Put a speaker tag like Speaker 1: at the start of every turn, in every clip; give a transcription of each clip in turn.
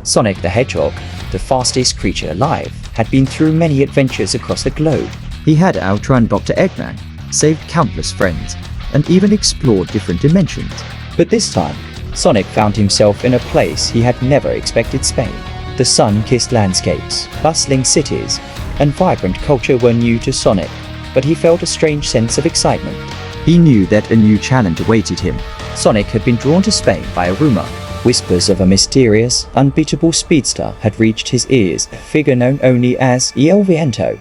Speaker 1: Sonic the Hedgehog, the fastest creature alive, had been through many adventures across the globe.
Speaker 2: He had outrun Dr. Eggman, saved countless friends, and even explored different dimensions.
Speaker 1: But this time, Sonic found himself in a place he had never expected: Spain. The sun-kissed landscapes, bustling cities, and vibrant culture were new to Sonic, but he felt a strange sense of excitement.
Speaker 2: He knew that a new challenge awaited him.
Speaker 1: Sonic had been drawn to Spain by a rumor. Whispers of a mysterious, unbeatable speedster had reached his ears, a figure known only as El Viento,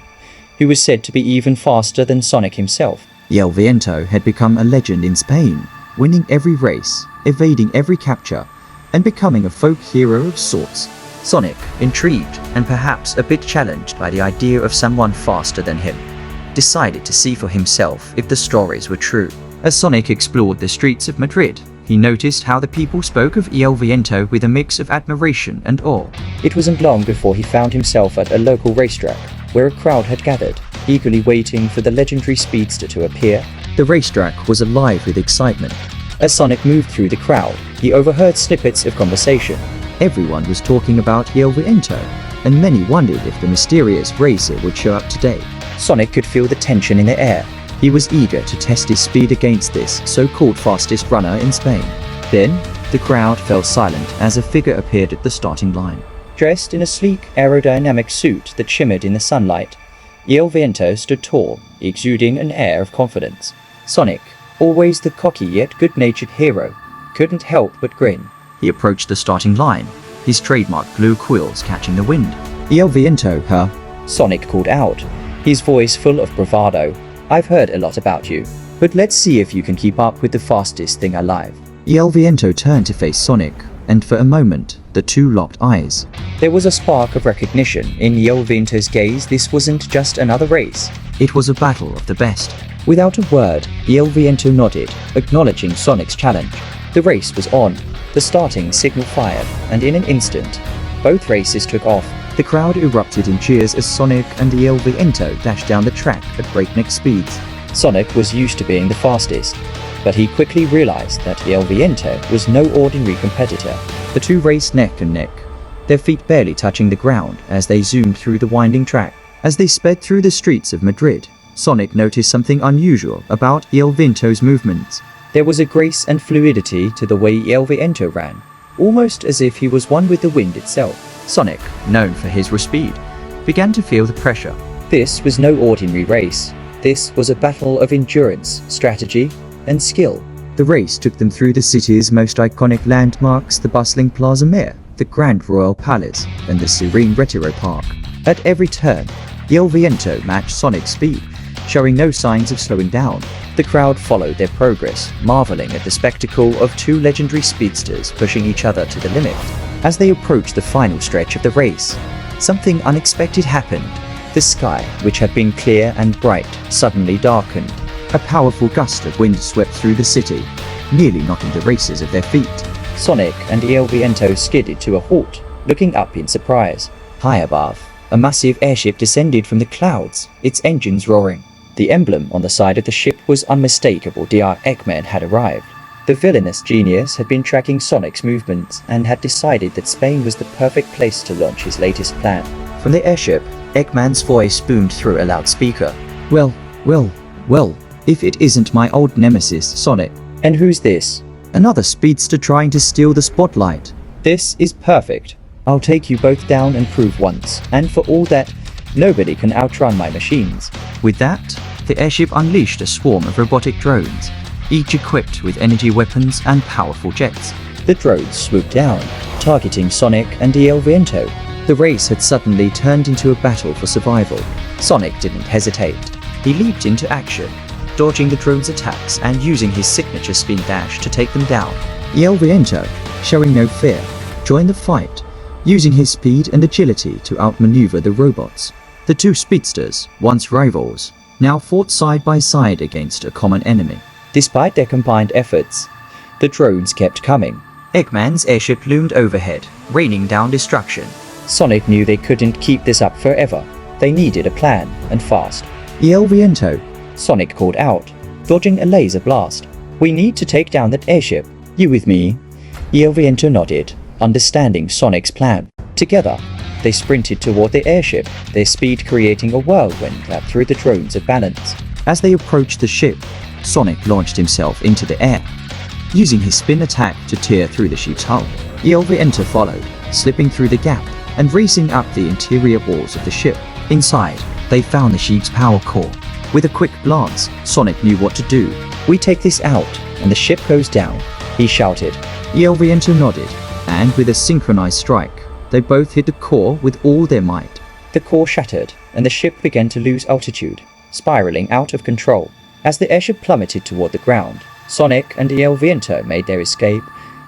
Speaker 1: who was said to be even faster than Sonic himself.
Speaker 2: El Viento had become a legend in Spain, winning every race, evading every capture, and becoming a folk hero of sorts.
Speaker 1: Sonic, intrigued and perhaps a bit challenged by the idea of someone faster than him, decided to see for himself if the stories were true. As Sonic explored the streets of Madrid, he noticed how the people spoke of El Viento with a mix of admiration and awe. It wasn't long before he found himself at a local racetrack, where a crowd had gathered, eagerly waiting for the legendary speedster to appear.
Speaker 2: The racetrack was alive with excitement.
Speaker 1: As Sonic moved through the crowd, he overheard snippets of conversation.
Speaker 2: Everyone was talking about El Viento, and many wondered if the mysterious racer would show up today.
Speaker 1: Sonic could feel the tension in the air.
Speaker 2: He was eager to test his speed against this so-called fastest runner in Spain. Then, the crowd fell silent as a figure appeared at the starting line.
Speaker 1: Dressed in a sleek, aerodynamic suit that shimmered in the sunlight, El Viento stood tall, exuding an air of confidence. Sonic, always the cocky yet good-natured hero, couldn't help but grin.
Speaker 2: He approached the starting line, his trademark blue quills catching the wind. El Viento, huh?
Speaker 1: Sonic called out, his voice full of bravado. I've heard a lot about you, but let's see if you can keep up with the fastest thing alive.
Speaker 2: El Viento turned to face Sonic, and for a moment, the two locked eyes.
Speaker 1: There was a spark of recognition in El Viento's gaze. This wasn't just another race.
Speaker 2: It was a battle of the best.
Speaker 1: Without a word, El Viento nodded, acknowledging Sonic's challenge. The race was on. The starting signal fired, and in an instant, both races took off.
Speaker 2: The crowd erupted in cheers as Sonic and El Viento dashed down the track at breakneck speeds.
Speaker 1: Sonic was used to being the fastest, but he quickly realized that El Viento was no ordinary competitor.
Speaker 2: The two raced neck and neck, their feet barely touching the ground as they zoomed through the winding track. As they sped through the streets of Madrid, Sonic noticed something unusual about El Viento's movements.
Speaker 1: There was a grace and fluidity to the way El Viento ran, almost as if he was one with the wind itself.
Speaker 2: Sonic, known for his speed, began to feel the pressure.
Speaker 1: This was no ordinary race. This was a battle of endurance, strategy, and skill.
Speaker 2: The race took them through the city's most iconic landmarks: the bustling Plaza Mayor, the Grand Royal Palace, and the serene Retiro Park.
Speaker 1: At every turn,
Speaker 2: El Viento matched Sonic's speed, showing no signs of slowing down.
Speaker 1: The crowd followed their progress, marveling at the spectacle of two legendary speedsters pushing each other to the limit. As they approached the final stretch of the race, something unexpected happened. The sky, which had been clear and bright, suddenly darkened.
Speaker 2: A powerful gust of wind swept through the city, nearly knocking the racers off their feet.
Speaker 1: Sonic and El Viento skidded to a halt, looking up in surprise. High above, a massive airship descended from the clouds, its engines roaring. The emblem on the side of the ship was unmistakable. Dr. Eggman had arrived. The villainous genius had been tracking Sonic's movements and had decided that Spain was the perfect place to launch his latest plan. From the airship, Eggman's voice boomed through a loudspeaker.
Speaker 2: Well, if it isn't my old nemesis, Sonic.
Speaker 1: And who's this?
Speaker 2: Another speedster trying to steal the spotlight.
Speaker 1: This is perfect. I'll take you both down and prove once, and for all that, nobody can outrun my machines.
Speaker 2: With that, the airship unleashed a swarm of robotic drones, each equipped with energy weapons and powerful jets.
Speaker 1: The drones swooped down, targeting Sonic and El Viento. The race had suddenly turned into a battle for survival. Sonic didn't hesitate. He leaped into action, dodging the drones' attacks and using his signature spin dash to take them down.
Speaker 2: El Viento, showing no fear, joined the fight, using his speed and agility to outmaneuver the robots. The two speedsters, once rivals, now fought side by side against a common enemy.
Speaker 1: Despite their combined efforts, the drones kept coming. Eggman's airship loomed overhead, raining down destruction. Sonic knew they couldn't keep this up forever. They needed a plan, and fast.
Speaker 2: El Viento,
Speaker 1: Sonic called out, dodging a laser blast. We need to take down that airship. You with me? El Viento nodded, understanding Sonic's plan. Together, they sprinted toward the airship, their speed creating a whirlwind that threw the drones of balance.
Speaker 2: As they approached the ship, Sonic launched himself into the air, using his spin attack to tear through the ship's hull. AdventureAn followed, slipping through the gap and racing up the interior walls of the ship. Inside, they found the ship's power core. With a quick glance, Sonic knew what to do.
Speaker 1: "We take this out, and the ship goes down," he shouted.
Speaker 2: AdventureAn nodded, and with a synchronized strike, they both hit the core with all their might.
Speaker 1: The core shattered, and the ship began to lose altitude, spiraling out of control. As the airship plummeted toward the ground, Sonic and AdventureAn made their escape,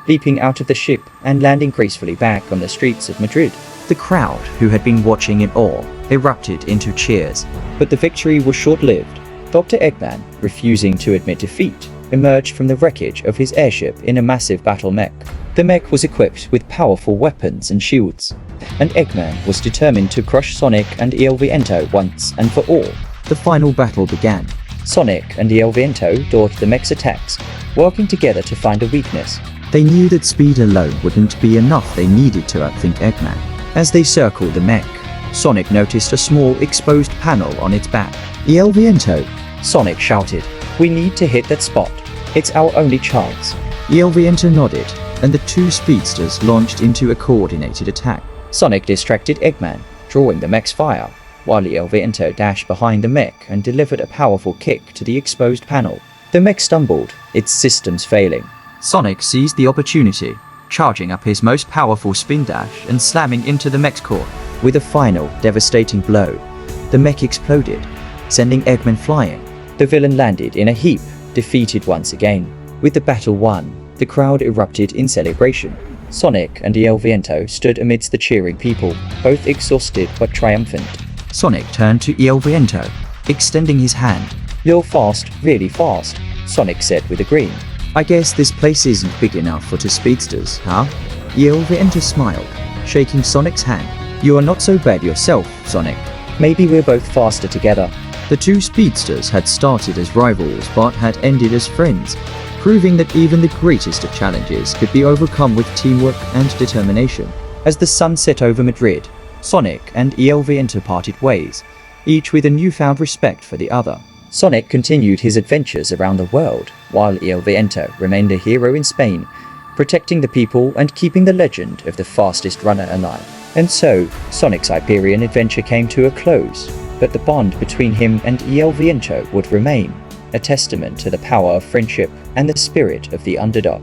Speaker 1: leaping out of the ship and landing gracefully back on the streets of Madrid.
Speaker 2: The crowd, who had been watching in awe, erupted into cheers.
Speaker 1: But the victory was short-lived. Dr. Eggman, refusing to admit defeat, emerged from the wreckage of his airship in a massive battle mech. The mech was equipped with powerful weapons and shields, and Eggman was determined to crush Sonic and AdventureAn once and for all.
Speaker 2: The final battle began.
Speaker 1: Sonic and AdventureAn dodged the mech's attacks, working together to find a weakness.
Speaker 2: They knew that speed alone wouldn't be enough. They needed to outthink Eggman. As they circled the mech, Sonic noticed a small exposed panel on its back. AdventureAn,
Speaker 1: Sonic shouted, "We need to hit that spot. It's our only chance."
Speaker 2: AdventureAn nodded, and the two speedsters launched into a coordinated attack.
Speaker 1: Sonic distracted Eggman, drawing the mech's fire, while AdventureAn dashed behind the mech and delivered a powerful kick to the exposed panel. The mech stumbled, its systems failing.
Speaker 2: Sonic seized the opportunity, charging up his most powerful spin dash and slamming into the mech's core. With a final, devastating blow, the mech exploded, sending Eggman flying.
Speaker 1: The villain landed in a heap, defeated once again. With the battle won, the crowd erupted in celebration. Sonic and AdventureAn stood amidst the cheering people, both exhausted but triumphant.
Speaker 2: Sonic turned to AdventureAn, extending his hand.
Speaker 1: "You're fast, really fast," Sonic said with a grin.
Speaker 2: "I guess this place isn't big enough for two speedsters, huh?" AdventureAn smiled, shaking Sonic's hand. "You are not so bad yourself, Sonic.
Speaker 1: "Maybe we're both faster together."
Speaker 2: The two speedsters had started as rivals but had ended as friends, proving that even the greatest of challenges could be overcome with teamwork and determination.
Speaker 1: As the sun set over Madrid, Sonic and AdventureAn parted ways, each with a newfound respect for the other. Sonic continued his adventures around the world, while AdventureAn remained a hero in Spain, protecting the people and keeping the legend of the fastest runner alive. And so, Sonic's Hyperion adventure came to a close, but the bond between him and AdventureAn would remain, a testament to the power of friendship and the spirit of the underdog.